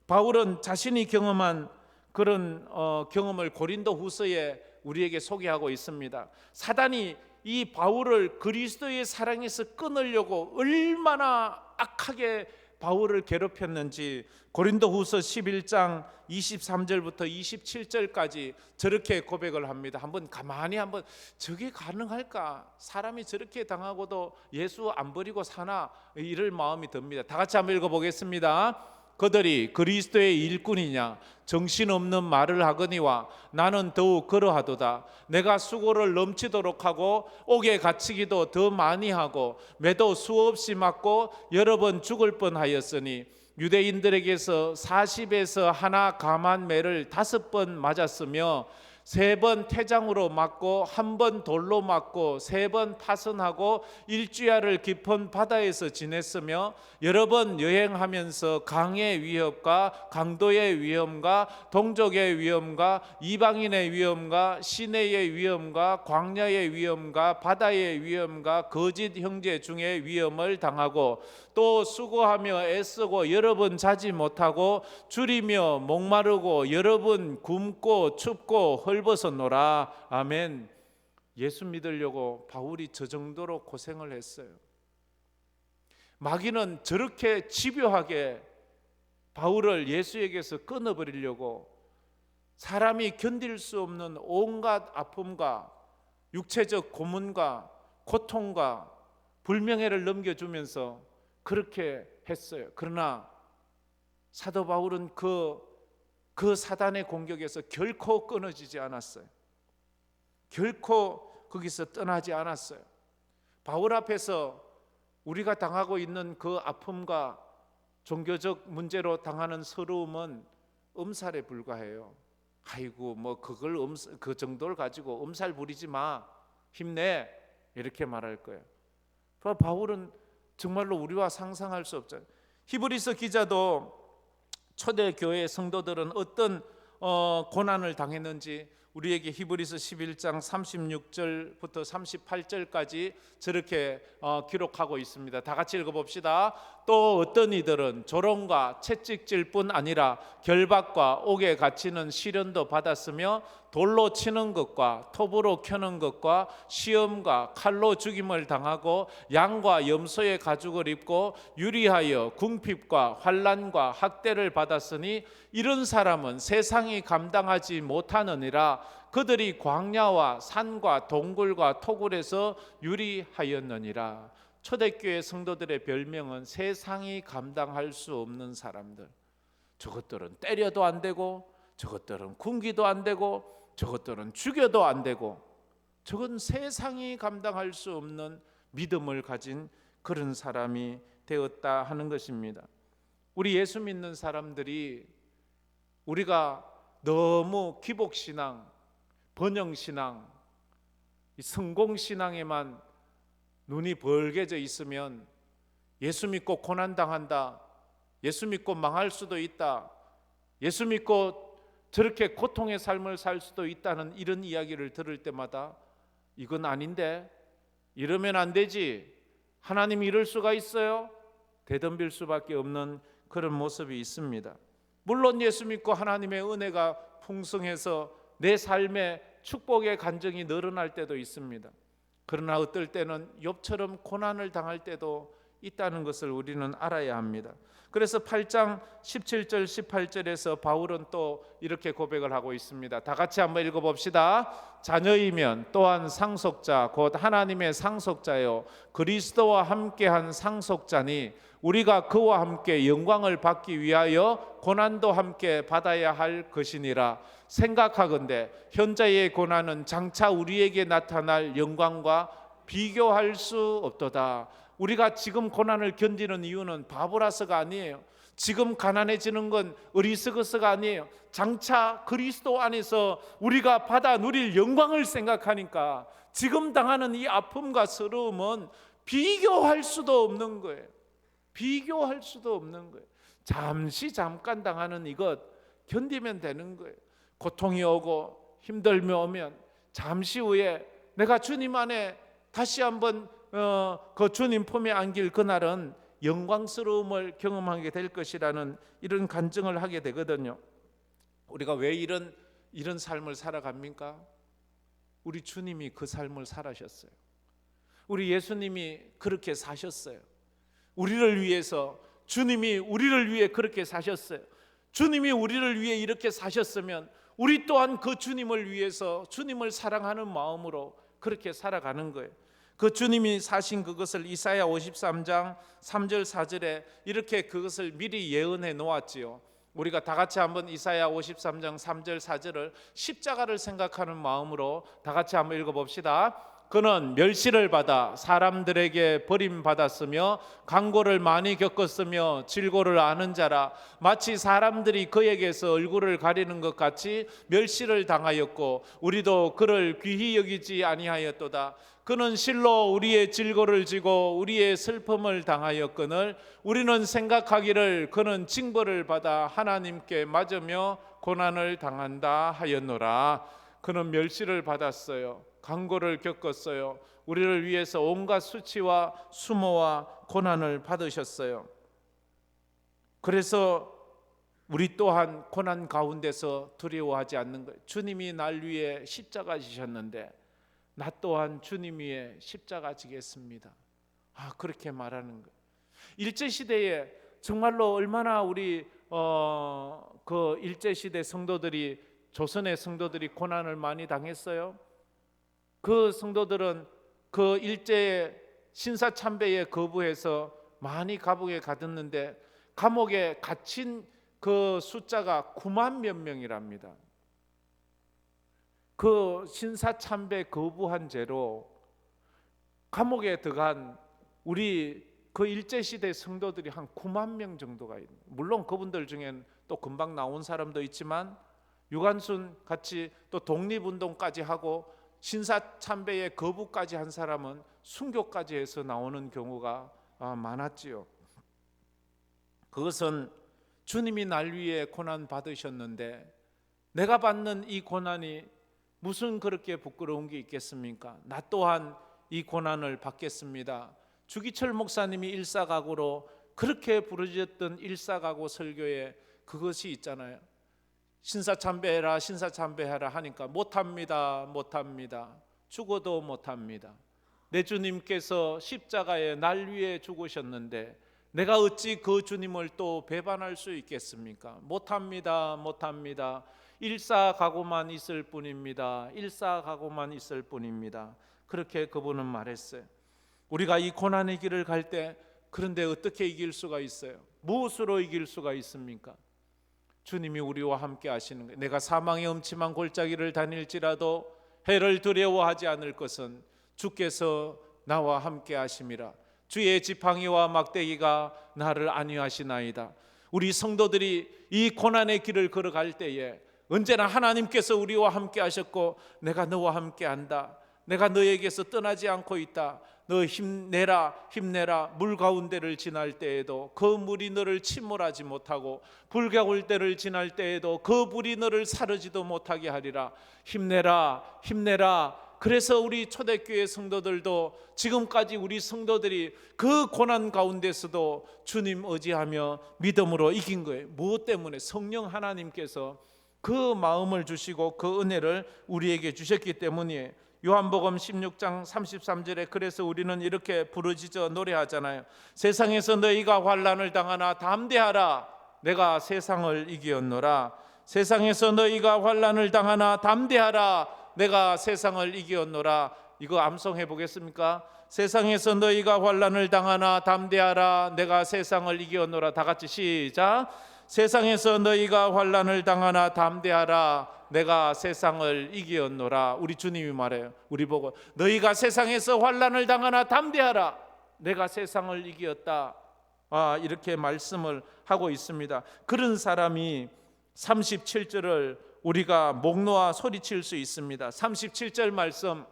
바울은 자신이 경험한 그런 경험을 고린도 후서에 우리에게 소개하고 있습니다. 사단이 이 바울을 그리스도의 사랑에서 끊으려고 얼마나 악하게 바울을 괴롭혔는지 고린도후서 11장 23절부터 27절까지 저렇게 고백을 합니다. 한번 가만히 한번 저게 가능할까? 사람이 저렇게 당하고도 예수 안 버리고 사나? 이럴 마음이 듭니다. 다 같이 한번 읽어보겠습니다. 그들이 그리스도의 일꾼이냐 정신없는 말을 하거니와 나는 더욱 그러하도다. 내가 수고를 넘치도록 하고 옥에 갇히기도 더 많이 하고 매도 수없이 맞고 여러 번 죽을 뻔하였으니 유대인들에게서 40에서 하나 감한 매를 5번 맞았으며 3번 태장으로 맞고 1번 돌로 맞고 3번 파선하고 일주야를 깊은 바다에서 지냈으며 여러 번 여행하면서 강의 위협과 강도의 위험과 동족의 위험과 이방인의 위험과 시내의 위험과 광야의 위험과 바다의 위험과 거짓 형제 중에 위험을 당하고 또 수고하며 애쓰고 여러 번 자지 못하고 줄이며 목마르고 여러 번 굶고 춥고 헐벗었노라. 아멘. 예수 믿으려고 바울이 저 정도로 고생을 했어요. 마귀는 저렇게 집요하게 바울을 예수에게서 끊어버리려고 사람이 견딜 수 없는 온갖 아픔과 육체적 고문과 고통과 불명예를 넘겨주면서 그렇게 했어요. 그러나 사도 바울은 그 사단의 공격에서 결코 끊어지지 않았어요. 결코 거기서 떠나지 않았어요. 바울 앞에서 우리가 당하고 있는 그 아픔과 종교적 문제로 당하는 서러움은 엄살에 불과해요. 아이고 뭐 그걸 그 정도를 가지고 엄살 부리지 마, 힘내, 이렇게 말할 거예요. 바울은 정말로 우리와 상상할 수 없잖아요. 히브리서 기자도 초대 교회 성도들은 어떤 고난을 당했는지 우리에게 히브리서 11장 36절부터 38절까지 저렇게 기록하고 있습니다. 다 같이 읽어봅시다. 또 어떤 이들은 조롱과 채찍질 뿐 아니라 결박과 옥에 갇히는 시련도 받았으며 돌로 치는 것과 톱으로 켜는 것과 시험과 칼로 죽임을 당하고 양과 염소의 가죽을 입고 유리하여 궁핍과 환난과 학대를 받았으니 이런 사람은 세상이 감당하지 못하느니라. 그들이 광야와 산과 동굴과 토굴에서 유리하였느니라. 초대교회 성도들의 별명은 세상이 감당할 수 없는 사람들. 저것들은 때려도 안 되고, 저것들은 굶기도 안 되고, 저것들은 죽여도 안 되고, 저건 세상이 감당할 수 없는 믿음을 가진 그런 사람이 되었다 하는 것입니다. 우리 예수 믿는 사람들이 우리가 너무 기복신앙, 번영신앙, 성공신앙에만 눈이 벌게져 있으면 예수 믿고 고난당한다, 예수 믿고 망할 수도 있다, 예수 믿고 저렇게 고통의 삶을 살 수도 있다는 이런 이야기를 들을 때마다 이건 아닌데, 이러면 안 되지, 하나님이 이럴 수가 있어요? 대덤빌 수밖에 없는 그런 모습이 있습니다. 물론 예수 믿고 하나님의 은혜가 풍성해서 내 삶에 축복의 간증이 늘어날 때도 있습니다. 그러나 어떨 때는 욥처럼 고난을 당할 때도 있다는 것을 우리는 알아야 합니다. 그래서 8장 17절 18절에서 바울은 또 이렇게 고백을 하고 있습니다. 다 같이 한번 읽어봅시다. 자녀이면 또한 상속자 곧 하나님의 상속자요 그리스도와 함께한 상속자니 우리가 그와 함께 영광을 받기 위하여 고난도 함께 받아야 할 것이니라. 생각하건대 현재의 고난은 장차 우리에게 나타날 영광과 비교할 수 없도다. 우리가 지금 고난을 견디는 이유는 바보라서가 아니에요. 지금 가난해지는 건 어리석어서가 아니에요. 장차 그리스도 안에서 우리가 받아 누릴 영광을 생각하니까 지금 당하는 이 아픔과 서러움은 비교할 수도 없는 거예요. 비교할 수도 없는 거예요. 잠깐 당하는 이것 견디면 되는 거예요. 고통이 오고 힘들며 오면 잠시 후에 내가 주님 안에 다시 한번 그 주님 품에 안길 그날은 영광스러움을 경험하게 될 것이라는 이런 간증을 하게 되거든요. 우리가 왜 이런 삶을 살아갑니까? 우리 주님이 그 삶을 살아셨어요. 우리 예수님이 그렇게 사셨어요. 우리를 위해서, 주님이 우리를 위해 그렇게 사셨어요. 주님이 우리를 위해 이렇게 사셨으면 우리 또한 그 주님을 위해서, 주님을 사랑하는 마음으로 그렇게 살아가는 거예요. 그 주님이 사신 그것을 이사야 53장 3절 4절에 이렇게 그것을 미리 예언해 놓았지요. 우리가 다 같이 한번 이사야 53장 3절 4절을 십자가를 생각하는 마음으로 다 같이 한번 읽어봅시다. 그는 멸시를 받아 사람들에게 버림받았으며 강고를 많이 겪었으며 질고를 아는 자라. 마치 사람들이 그에게서 얼굴을 가리는 것 같이 멸시를 당하였고 우리도 그를 귀히 여기지 아니하였도다. 그는 실로 우리의 질고를 지고 우리의 슬픔을 당하였거늘 우리는 생각하기를 그는 징벌을 받아 하나님께 맞으며 고난을 당한다 하였노라. 그는 멸시를 받았어요. 강고를 겪었어요. 우리를 위해서 온갖 수치와 수모와 고난을 받으셨어요. 그래서 우리 또한 고난 가운데서 두려워하지 않는 거예요. 주님이 날 위해 십자가 지셨는데 나 또한 주님 위에 십자가 지겠습니다. 그렇게 말하는 거예요. 일제시대에 정말로 얼마나 우리 그 일제시대 성도들이, 조선의 성도들이 고난을 많이 당했어요. 그 성도들은 그 일제의 신사참배에 거부해서 많이 감옥에 가뒀는데 감옥에 갇힌 그 숫자가 9만 몇 명이랍니다. 그 신사참배 거부한 죄로 감옥에 들어간 우리 그 일제시대 성도들이 한 9만 명 정도가 있는, 물론 그분들 중엔 또 금방 나온 사람도 있지만 유관순 같이 또 독립운동까지 하고 신사참배에 거부까지 한 사람은 순교까지 해서 나오는 경우가 많았지요. 그것은 주님이 날 위해 고난 받으셨는데 내가 받는 이 고난이 무슨 그렇게 부끄러운 게 있겠습니까? 나 또한 이 고난을 받겠습니다. 주기철 목사님이 일사각오로 그렇게 부르셨던 일사각오 설교에 그것이 있잖아요. 신사참배해라, 신사참배하라 하니까 못합니다, 못합니다. 죽어도 못합니다. 내 주님께서 십자가에 날 위해 죽으셨는데 내가 어찌 그 주님을 또 배반할 수 있겠습니까? 못합니다, 못합니다. 일사각오만 있을 뿐입니다. 일사각오만 있을 뿐입니다. 그렇게 그분은 말했어요. 우리가 이 고난의 길을 갈 때 그런데 어떻게 이길 수가 있어요? 무엇으로 이길 수가 있습니까? 주님이 우리와 함께 하시는 거예요. 내가 사망의 음침한 골짜기를 다닐지라도 해를 두려워하지 않을 것은 주께서 나와 함께 하심이라. 주의 지팡이와 막대기가 나를 안위하시나이다. 우리 성도들이 이 고난의 길을 걸어갈 때에 언제나 하나님께서 우리와 함께 하셨고 내가 너와 함께 한다. 내가 너에게서 떠나지 않고 있다. 너 힘내라, 힘내라. 물 가운데를 지날 때에도 그 물이 너를 침몰하지 못하고 불가올 때를 지날 때에도 그 불이 너를 사르지도 못하게 하리라. 힘내라, 힘내라. 그래서 우리 초대교회 성도들도 지금까지 우리 성도들이 그 고난 가운데서도 주님 의지하며 믿음으로 이긴 거예요. 무엇 때문에? 성령 하나님께서 그 마음을 주시고 그 은혜를 우리에게 주셨기 때문이에요. 요한복음 16장 33절에 그래서 우리는 이렇게 부르짖어 노래하잖아요. 세상에서 너희가 환난을 당하나 담대하라. 내가 세상을 이기었노라. 세상에서 너희가 환난을 당하나 담대하라. 내가 세상을 이기었노라. 이거 암송해 보겠습니까? 세상에서 너희가 환난을 당하나 담대하라. 내가 세상을 이기었노라. 다 같이 시작. 세상에서 너희가 환난을 당하나 담대하라. 내가 세상을 이기었노라. 우리 주님이 말해요. 우리 보고 너희가 세상에서 환난을 당하나 담대하라. 내가 세상을 이기었다. 이렇게 말씀을 하고 있습니다. 그런 사람이 37절을 우리가 목 놓아 소리칠 수 있습니다. 37절 말씀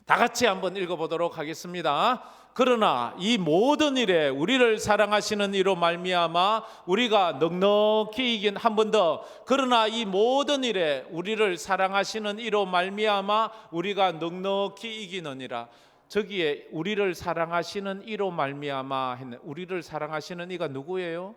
다 같이 한번 읽어보도록 하겠습니다. 그러나 이 모든 일에 우리를 사랑하시는 이로 말미암아 우리가 넉넉히 이긴, 한 번 더, 그러나 이 모든 일에 우리를 사랑하시는 이로 말미암아 우리가 넉넉히 이기느니라. 저기에 우리를 사랑하시는 이로 말미암아 했네. 우리를 사랑하시는 이가 누구예요?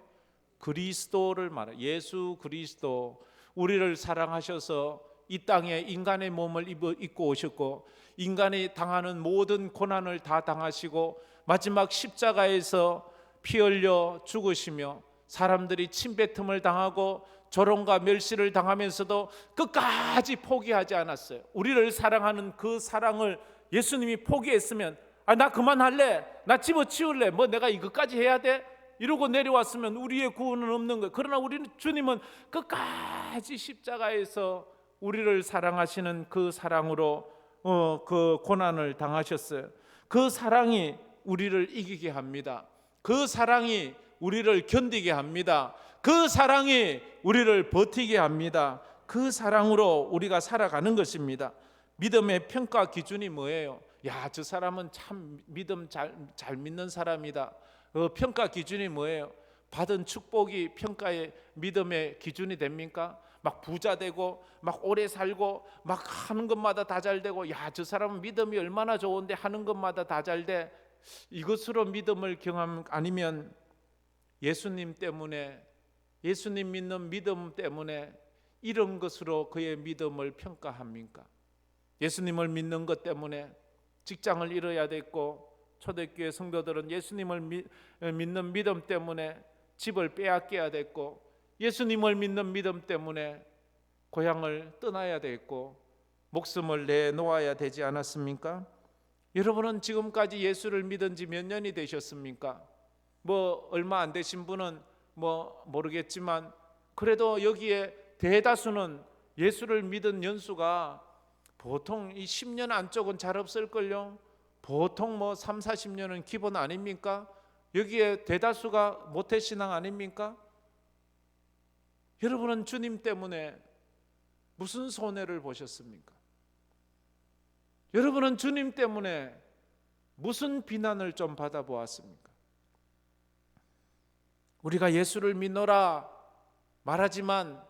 그리스도를 말해. 예수 그리스도. 우리를 사랑하셔서 이 땅에 인간의 몸을 입고 오셨고 인간이 당하는 모든 고난을 다 당하시고 마지막 십자가에서 피 흘려 죽으시며 사람들이 침뱉음을 당하고 조롱과 멸시를 당하면서도 끝까지 포기하지 않았어요. 우리를 사랑하는 그 사랑을 예수님이 포기했으면 나 그만할래, 나 집어치울래, 뭐 내가 이것까지 해야 돼? 이러고 내려왔으면 우리의 구원은 없는 거예요. 그러나 우리는 주님은 끝까지 십자가에서 우리를 사랑하시는 그 사랑으로 그 고난을 당하셨어요. 그 사랑이 우리를 이기게 합니다. 그 사랑이 우리를 견디게 합니다. 그 사랑이 우리를 버티게 합니다. 그 사랑으로 우리가 살아가는 것입니다. 믿음의 평가 기준이 뭐예요? 저 사람은 참 믿음 잘 믿는 사람이다. 평가 기준이 뭐예요? 받은 축복이 평가의 믿음의 기준이 됩니까? 막 부자 되고 막 오래 살고 막 하는 것마다 다 잘 되고 저 사람은 믿음이 얼마나 좋은데 하는 것마다 다 잘 돼. 이것으로 믿음을 경험, 아니면 예수님 때문에, 예수님 믿는 믿음 때문에 이런 것으로 그의 믿음을 평가합니까? 예수님을 믿는 것 때문에 직장을 잃어야 됐고, 초대교회 성도들은 예수님을 믿는 믿음 때문에 집을 빼앗겨야 됐고, 예수님을 믿는 믿음 때문에 고향을 떠나야 됐고, 목숨을 내놓아야 되지 않았습니까? 여러분은 지금까지 예수를 믿은 지 몇 년이 되셨습니까? 뭐 얼마 안 되신 분은 뭐 모르겠지만, 그래도 여기에 대다수는 예수를 믿은 연수가 보통 이 10년 안쪽은 잘 없을걸요. 보통 뭐 3, 40년은 기본 아닙니까? 여기에 대다수가 모태신앙 아닙니까? 여러분은 주님 때문에 무슨 손해를 보셨습니까? 여러분은 주님 때문에 무슨 비난을 좀 받아보았습니까? 우리가 예수를 믿노라 말하지만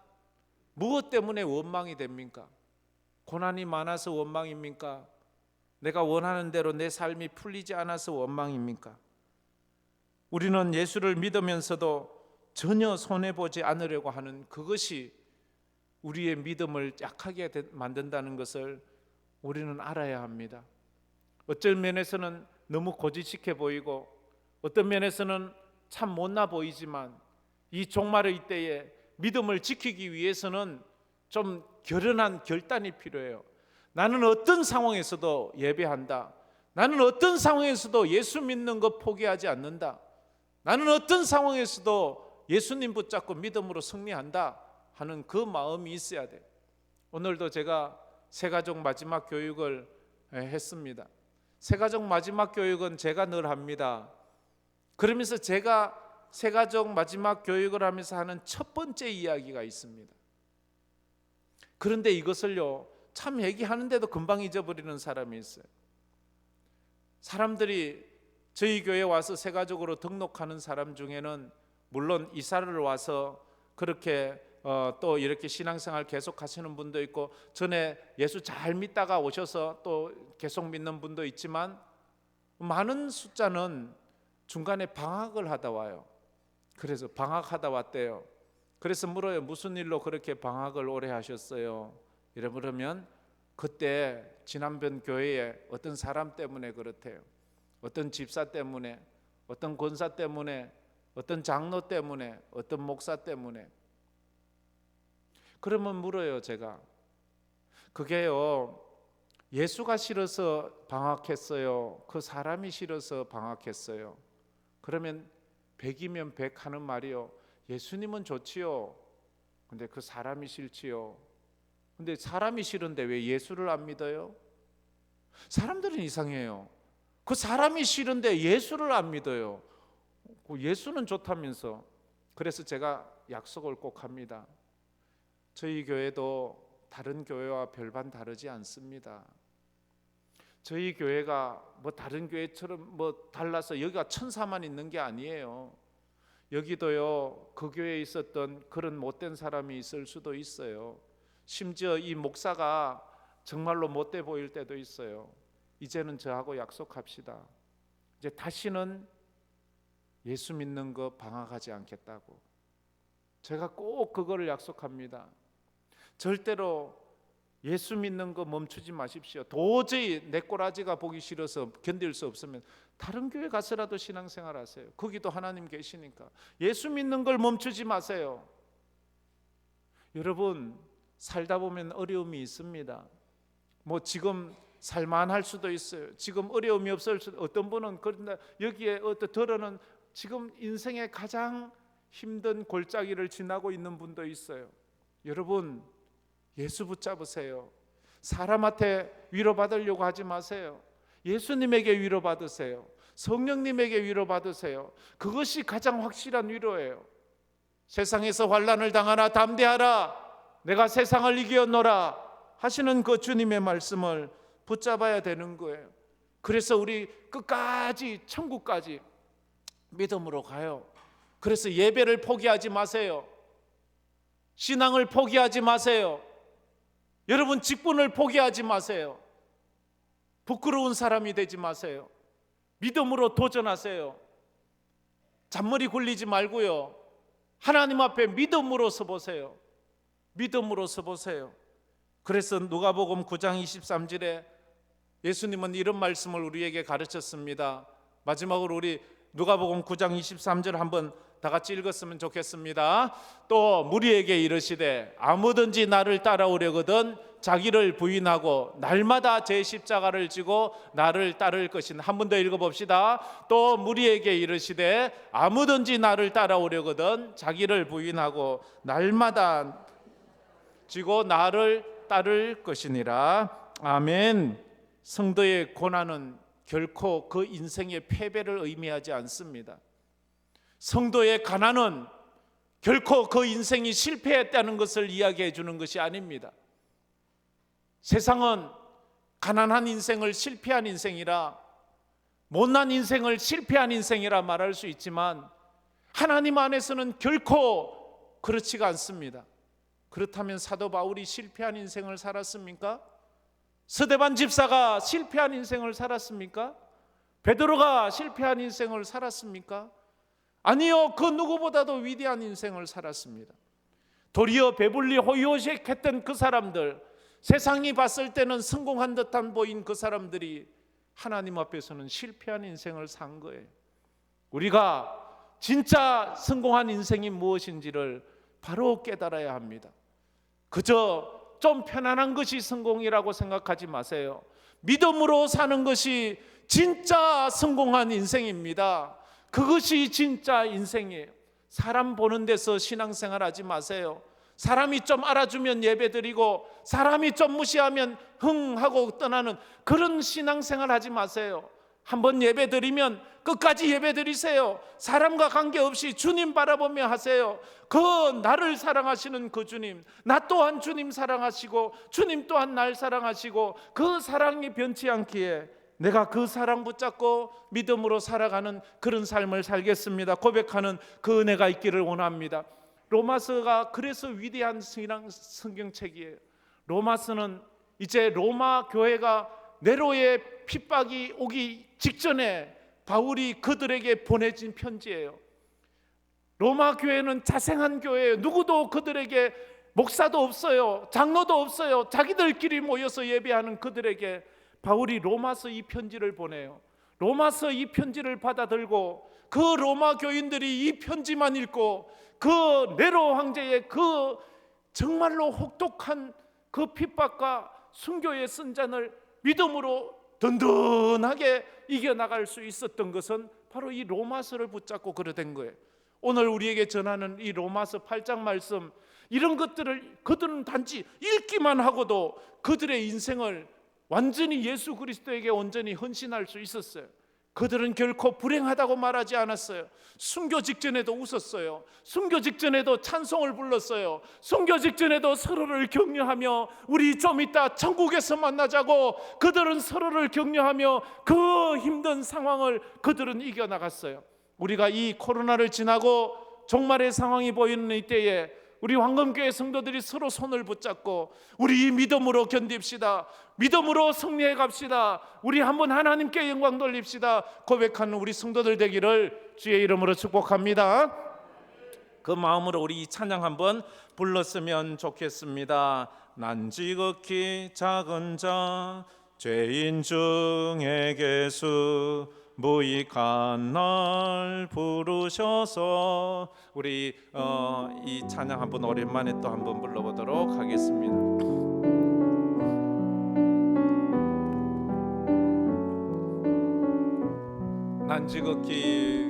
무엇 때문에 원망이 됩니까? 고난이 많아서 원망입니까? 내가 원하는 대로 내 삶이 풀리지 않아서 원망입니까? 우리는 예수를 믿으면서도 전혀 손해보지 않으려고 하는 그것이 우리의 믿음을 약하게 만든다는 것을 우리는 알아야 합니다. 어떤 면에서는 너무 고지식해 보이고 어떤 면에서는 참 못나 보이지만, 이 종말의 때에 믿음을 지키기 위해서는 좀 결연한 결단이 필요해요. 나는 어떤 상황에서도 예배한다. 나는 어떤 상황에서도 예수 믿는 것 포기하지 않는다. 나는 어떤 상황에서도 예수님 붙잡고 믿음으로 승리한다 하는 그 마음이 있어야 돼요. 오늘도 제가 새가족 마지막 교육을 했습니다. 새가족 마지막 교육은 제가 늘 합니다. 그러면서 제가 새가족 마지막 교육을 하면서 하는 첫 번째 이야기가 있습니다. 그런데 이것을요, 참 얘기하는데도 금방 잊어버리는 사람이 있어요. 사람들이 저희 교회에 와서 새가족으로 등록하는 사람 중에는 물론 이사를 와서 그렇게 또 이렇게 신앙생활 계속 하시는 분도 있고, 전에 예수 잘 믿다가 오셔서 또 계속 믿는 분도 있지만, 많은 숫자는 중간에 방학을 하다 와요. 그래서 방학하다 왔대요. 그래서 물어요. 무슨 일로 그렇게 방학을 오래 하셨어요? 이래 물으면 그때 지난번 교회에 어떤 사람 때문에 그렇대요. 어떤 집사 때문에, 어떤 권사 때문에, 어떤 장로 때문에, 어떤 목사 때문에. 그러면 물어요, 제가. 그게요, 예수가 싫어서 방학했어요? 그 사람이 싫어서 방학했어요? 그러면 100이면 100 하는 말이요, 예수님은 좋지요. 근데 그 사람이 싫지요. 근데 사람이 싫은데 왜 예수를 안 믿어요? 사람들은 이상해요. 그 사람이 싫은데 예수를 안 믿어요. 예수는 좋다면서. 그래서 제가 약속을 꼭 합니다. 저희 교회도 다른 교회와 별반 다르지 않습니다. 저희 교회가 뭐 다른 교회처럼 뭐 달라서 여기가 천사만 있는 게 아니에요. 여기도요, 그 교회에 있었던 그런 못된 사람이 있을 수도 있어요. 심지어 이 목사가 정말로 못돼 보일 때도 있어요. 이제는 저하고 약속합시다. 이제 다시는 예수 믿는 거 방학하지 않겠다고. 제가 꼭 그거를 약속합니다. 절대로 예수 믿는 거 멈추지 마십시오. 도저히 내 꼬라지가 보기 싫어서 견딜 수 없으면 다른 교회 가서라도 신앙생활 하세요. 거기도 하나님 계시니까. 예수 믿는 걸 멈추지 마세요. 여러분, 살다 보면 어려움이 있습니다. 뭐 지금 살만할 수도 있어요. 지금 어려움이 없을 수도. 어떤 분은 그런데 여기에 들어는 지금 인생의 가장 힘든 골짜기를 지나고 있는 분도 있어요. 여러분, 예수 붙잡으세요. 사람한테 위로받으려고 하지 마세요. 예수님에게 위로받으세요. 성령님에게 위로받으세요. 그것이 가장 확실한 위로예요. 세상에서 환난을 당하나 담대하라, 내가 세상을 이겼노라 하시는 그 주님의 말씀을 붙잡아야 되는 거예요. 그래서 우리 끝까지 천국까지 믿음으로 가요. 그래서 예배를 포기하지 마세요. 신앙을 포기하지 마세요. 여러분, 직분을 포기하지 마세요. 부끄러운 사람이 되지 마세요. 믿음으로 도전하세요. 잔머리 굴리지 말고요. 하나님 앞에 믿음으로 서보세요. 믿음으로 서보세요. 그래서 누가복음 9장 23절에 예수님은 이런 말씀을 우리에게 가르쳤습니다. 마지막으로 우리 누가복음 9장 23절 한번 다 같이 읽었으면 좋겠습니다. 또 무리에게 이르시되 아무든지 나를 따라오려거든 자기를 부인하고 날마다 제 십자가를 지고 나를 따를 것이니. 한 번 더 읽어봅시다. 또 무리에게 이르시되 아무든지 나를 따라오려거든 자기를 부인하고 날마다 지고 나를 따를 것이니라. 아멘. 성도의 고난은 결코 그 인생의 패배를 의미하지 않습니다. 성도의 가난은 결코 그 인생이 실패했다는 것을 이야기해 주는 것이 아닙니다. 세상은 가난한 인생을 실패한 인생이라, 못난 인생을 실패한 인생이라 말할 수 있지만 하나님 안에서는 결코 그렇지가 않습니다. 그렇다면 사도 바울이 실패한 인생을 살았습니까? 스데반 집사가 실패한 인생을 살았습니까? 베드로가 실패한 인생을 살았습니까? 아니요, 그 누구보다도 위대한 인생을 살았습니다. 도리어 배불리 호의호식했던 그 사람들, 세상이 봤을 때는 성공한 듯한 보인 그 사람들이 하나님 앞에서는 실패한 인생을 산 거예요. 우리가 진짜 성공한 인생이 무엇인지를 바로 깨달아야 합니다. 그저 좀 편안한 것이 성공이라고 생각하지 마세요. 믿음으로 사는 것이 진짜 성공한 인생입니다. 그것이 진짜 인생이에요. 사람 보는 데서 신앙생활 하지 마세요. 사람이 좀 알아주면 예배드리고 사람이 좀 무시하면 흥 하고 떠나는 그런 신앙생활 하지 마세요. 한번 예배드리면 끝까지 예배드리세요. 사람과 관계없이 주님 바라보며 하세요. 그 나를 사랑하시는 그 주님, 나 또한 주님 사랑하시고 주님 또한 날 사랑하시고 그 사랑이 변치 않기에 내가 그 사랑 붙잡고 믿음으로 살아가는 그런 삶을 살겠습니다 고백하는 그 은혜가 있기를 원합니다. 로마서가 그래서 위대한 성경책이에요. 로마서는 이제 로마 교회가 네로의 핍박이 오기 직전에 바울이 그들에게 보내진 편지예요. 로마 교회는 자생한 교회예요. 누구도 그들에게, 목사도 없어요, 장로도 없어요. 자기들끼리 모여서 예배하는 그들에게 바울이 로마서 이 편지를 보내요. 로마서 이 편지를 받아들고 그 로마 교인들이 이 편지만 읽고 그 네로 황제의 그 정말로 혹독한 그 핍박과 순교의 선잔을 믿음으로 든든하게 이겨나갈 수 있었던 것은 바로 이 로마서를 붙잡고 그러된 거예요. 오늘 우리에게 전하는 이 로마서 8장 말씀, 이런 것들을 그들은 단지 읽기만 하고도 그들의 인생을 완전히 예수 그리스도에게 온전히 헌신할 수 있었어요. 그들은 결코 불행하다고 말하지 않았어요. 순교 직전에도 웃었어요. 순교 직전에도 찬송을 불렀어요. 순교 직전에도 서로를 격려하며 우리 좀 이따 천국에서 만나자고 그들은 서로를 격려하며 그 힘든 상황을 그들은 이겨나갔어요. 우리가 이 코로나를 지나고 종말의 상황이 보이는 이때에 우리 황금교회 성도들이 서로 손을 붙잡고 우리 믿음으로 견딥시다, 믿음으로 승리해 갑시다, 우리 한번 하나님께 영광 돌립시다 고백하는 우리 성도들 되기를 주의 이름으로 축복합니다. 그 마음으로 우리 이 찬양 한번 불렀으면 좋겠습니다. 난 지극히 작은 자 죄인 중에 계수 무익한 날 부르셔서 우리 이 찬양 한번 오랜만에 또 한번 불러보도록 하겠습니다. 난 지극히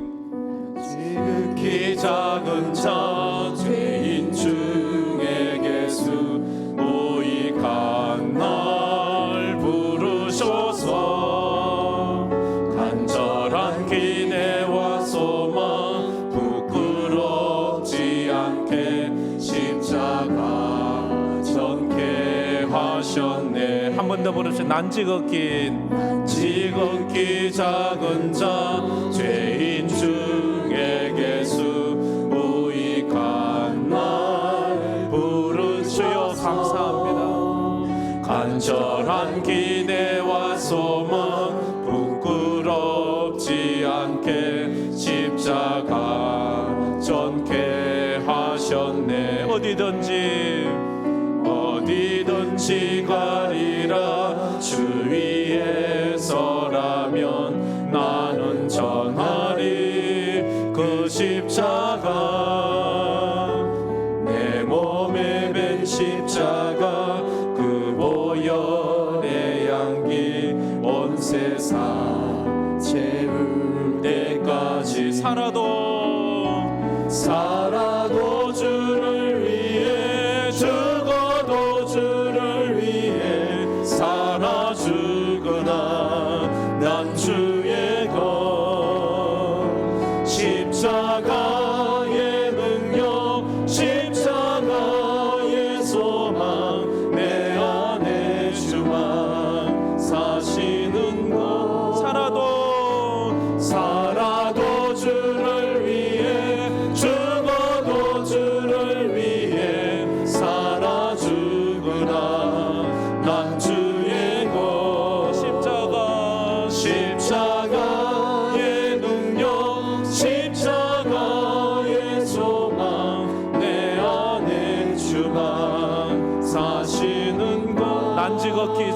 작은 자 죄인 중에 계수 무익한 날 부르셔서 간절한 기대와 소망 부끄럽지 않게 십자가 전케 하셨네. 한 번 더 부르시죠. 난 지극히 작은 자 죄인 중에 계수 무익한 날 부르시어 감사합니다. 간절한 기대와 소망 부끄럽지 않게 십자가 전케 하셨네. 어디든지 가리라 주 위에 서라면 나는 전하리 그 십자가 내 몸에 밴 십자가 그 보혈의 향기 온 세상 채울 때까지 살아도 주를 위해 죽어도 주를 위해 살아 죽으나 난 주의 것 십자가의 능력 십자가의 소망 내 안에 주만 사시는 것 살아도 주를 위해 죽어도 주를 위해 살아 죽으나 난 주의 것 십자가의 능력 십자가의 소망 내 안에 주만 사시는 것 난 지극히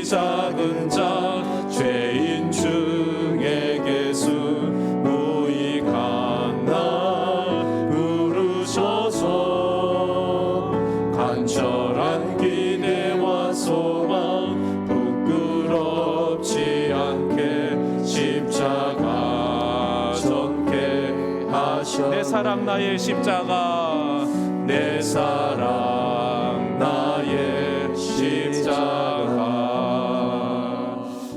작은 자 죄인 중에 계수 무익한 날 부르셔서 간절한 기대와 소망 부끄럽지 않게 십자가 전케 하셨네. 내 사랑 나의 십자가 내 사랑 나의 십자가.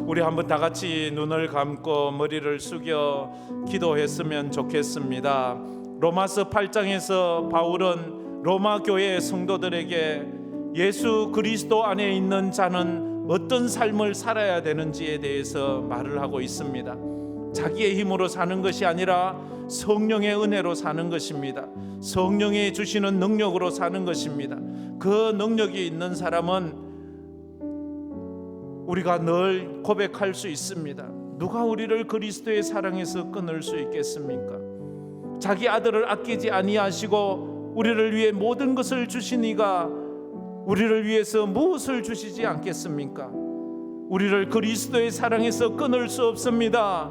우리 한번 다 같이 눈을 감고 머리를 숙여 기도했으면 좋겠습니다. 로마서 8장에서 바울은 로마 교회 성도들에게 예수 그리스도 안에 있는 자는 어떤 삶을 살아야 되는지에 대해서 말을 하고 있습니다. 자기의 힘으로 사는 것이 아니라 성령의 은혜로 사는 것입니다. 성령이 주시는 능력으로 사는 것입니다. 그 능력이 있는 사람은 우리가 늘 고백할 수 있습니다. 누가 우리를 그리스도의 사랑에서 끊을 수 있겠습니까? 자기 아들을 아끼지 아니하시고 우리를 위해 모든 것을 주신 이가 우리를 위해서 무엇을 주시지 않겠습니까? 우리를 그리스도의 사랑에서 끊을 수 없습니다.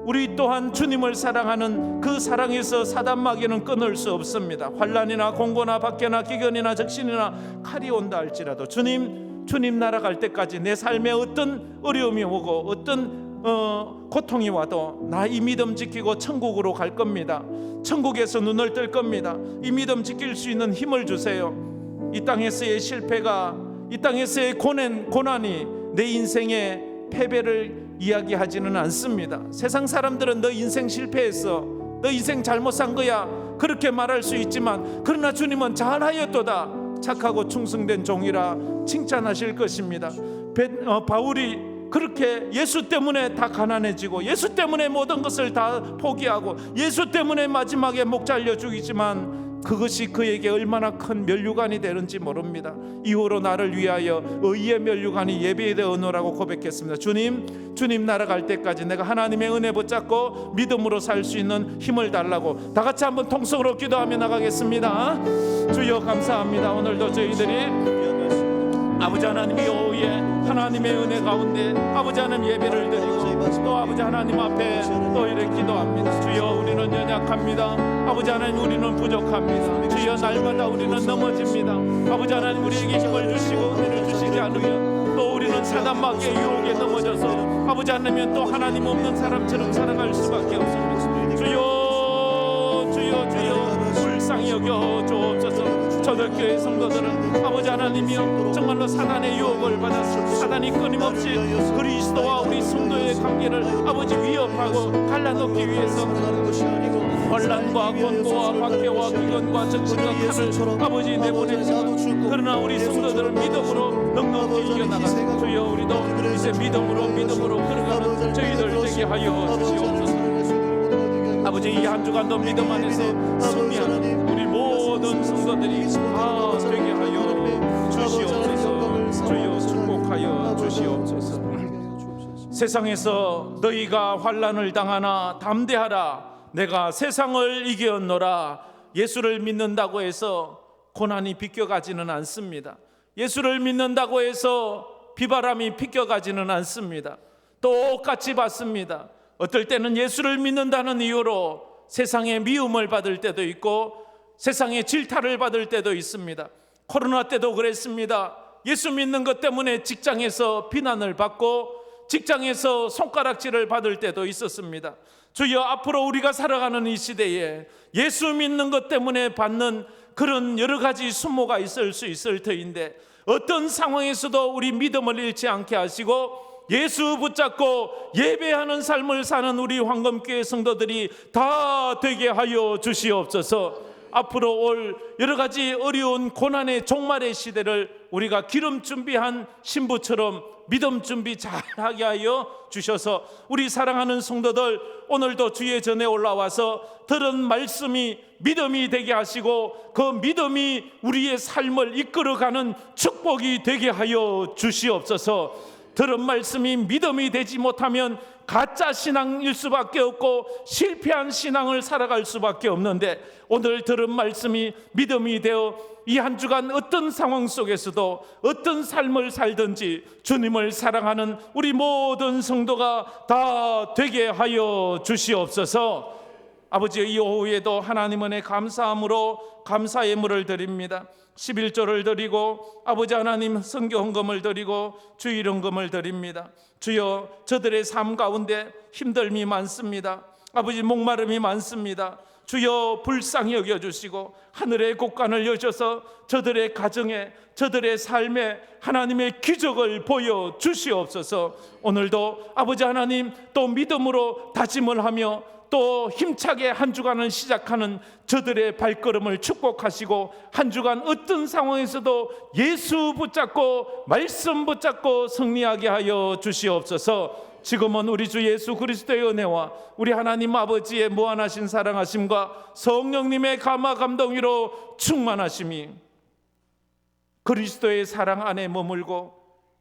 우리 또한 주님을 사랑하는 그 사랑에서 사단 마귀는 끊을 수 없습니다. 환난이나 공고나 박해나 기근이나 적신이나 칼이 온다 할지라도 주님 나라 갈 때까지 내 삶에 어떤 어려움이 오고 어떤 고통이 와도 나 이 믿음 지키고 천국으로 갈 겁니다. 천국에서 눈을 뜰 겁니다. 이 믿음 지킬 수 있는 힘을 주세요. 이 땅에서의 실패가, 이 땅에서의 고난이 내 인생의 패배를 이야기하지는 않습니다. 세상 사람들은 너 인생 실패했어, 너 인생 잘못 산 거야, 그렇게 말할 수 있지만 그러나 주님은 잘하였도다, 착하고 충성된 종이라 칭찬하실 것입니다. 바울이 그렇게 예수 때문에 다 가난해지고 예수 때문에 모든 것을 다 포기하고 예수 때문에 마지막에 목 잘려 죽이지만 그것이 그에게 얼마나 큰 면류관이 되는지 모릅니다. 이후로 나를 위하여 의의 면류관이 예비되어노라고 고백했습니다. 주님 날아갈 때까지 내가 하나님의 은혜 붙잡고 믿음으로 살 수 있는 힘을 달라고 다 같이 한번 통성으로 기도하며 나가겠습니다. 주여 감사합니다. 오늘도 저희들이 아버지 하나님 이 오후에 하나님의 은혜 가운데 아버지 하나님 예배를 드리고 또 아버지 하나님 앞에 또 이렇게 기도합니다. 주여 우리는 연약합니다. 아버지 하나님 우리는 부족합니다. 주여 날마다 우리는 넘어집니다. 아버지 하나님 우리에게 힘을 주시고 은혜를 주시지 않으면 또 우리는 사단마귀의 유혹에 넘어져서 아버지 하나님 또 하나님 없는 사람처럼 살아갈 수밖에 없습니다. 주여 불쌍히 여겨 주옵소서. 초대교회 성도들은 아버지 하나님이여 정말로 사단의 유혹을 받았습니다. 사단이 끊임없이 그리스도와 우리 성도의 관계를 아버지 위협하고 갈라놓기 위해서 혼란과 권고와 박해와 기근과 적군과 칼을 아버지 내보냈지만 그러나 우리 성도들은 믿음으로 넉넉히 이겨나가는 주여 우리도 이제 믿음으로 걸어가는 저희들 되게 하여 주시옵소서. 아버지 이 한 주간도 믿음 안에서 승리하는 우리 모든 성도들이 다 되게 하여 주시옵소서. 주여 축복하여 주시옵소서. 세상에서 너희가 환난을 당하나 담대하라. 내가 세상을 이겼노라. 예수를 믿는다고 해서 고난이 비껴가지는 않습니다. 예수를 믿는다고 해서 비바람이 비껴가지는 않습니다. 똑같이 받습니다. 어떨 때는 예수를 믿는다는 이유로 세상의 미움을 받을 때도 있고 세상의 질타를 받을 때도 있습니다. 코로나 때도 그랬습니다. 예수 믿는 것 때문에 직장에서 비난을 받고 직장에서 손가락질을 받을 때도 있었습니다. 주여 앞으로 우리가 살아가는 이 시대에 예수 믿는 것 때문에 받는 그런 여러 가지 수모가 있을 수 있을 터인데 어떤 상황에서도 우리 믿음을 잃지 않게 하시고 예수 붙잡고 예배하는 삶을 사는 우리 황금교회 성도들이 다 되게 하여 주시옵소서. 앞으로 올 여러 가지 어려운 고난의 종말의 시대를 우리가 기름 준비한 신부처럼 믿음 준비 잘하게 하여 주셔서 우리 사랑하는 성도들 오늘도 주의 전에 올라와서 들은 말씀이 믿음이 되게 하시고 그 믿음이 우리의 삶을 이끌어가는 축복이 되게 하여 주시옵소서. 들은 말씀이 믿음이 되지 못하면 가짜 신앙일 수밖에 없고 실패한 신앙을 살아갈 수밖에 없는데 오늘 들은 말씀이 믿음이 되어 이 한 주간 어떤 상황 속에서도 어떤 삶을 살든지 주님을 사랑하는 우리 모든 성도가 다 되게 하여 주시옵소서. 아버지 이 오후에도 하나님 은혜 감사함으로 감사의 예물을 드립니다. 11조를 드리고 아버지 하나님 선교 헌금을 드리고 주일 헌금을 드립니다. 주여 저들의 삶 가운데 힘듦이 많습니다. 아버지 목마름이 많습니다. 주여 불쌍히 여겨주시고 하늘의 곳간을 여셔서 저들의 가정에 저들의 삶에 하나님의 기적을 보여주시옵소서. 오늘도 아버지 하나님 또 믿음으로 다짐을 하며 또 힘차게 한 주간을 시작하는 저들의 발걸음을 축복하시고 한 주간 어떤 상황에서도 예수 붙잡고 말씀 붙잡고 승리하게 하여 주시옵소서. 지금은 우리 주 예수 그리스도의 은혜와 우리 하나님 아버지의 무한하신 사랑하심과 성령님의 감화 감동 위로 충만하심이 그리스도의 사랑 안에 머물고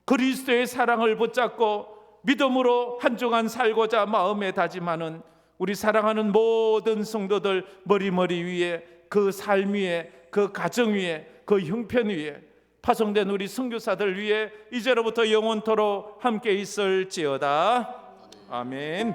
그리스도의 사랑을 붙잡고 믿음으로 한 주간 살고자 마음에 다짐하는 우리 사랑하는 모든 성도들 머리 위에 그 삶 위에 그 가정 위에 그 형편 위에 파송된 우리 선교사들 위에 이제로부터 영원토록 함께 있을지어다. 아멘.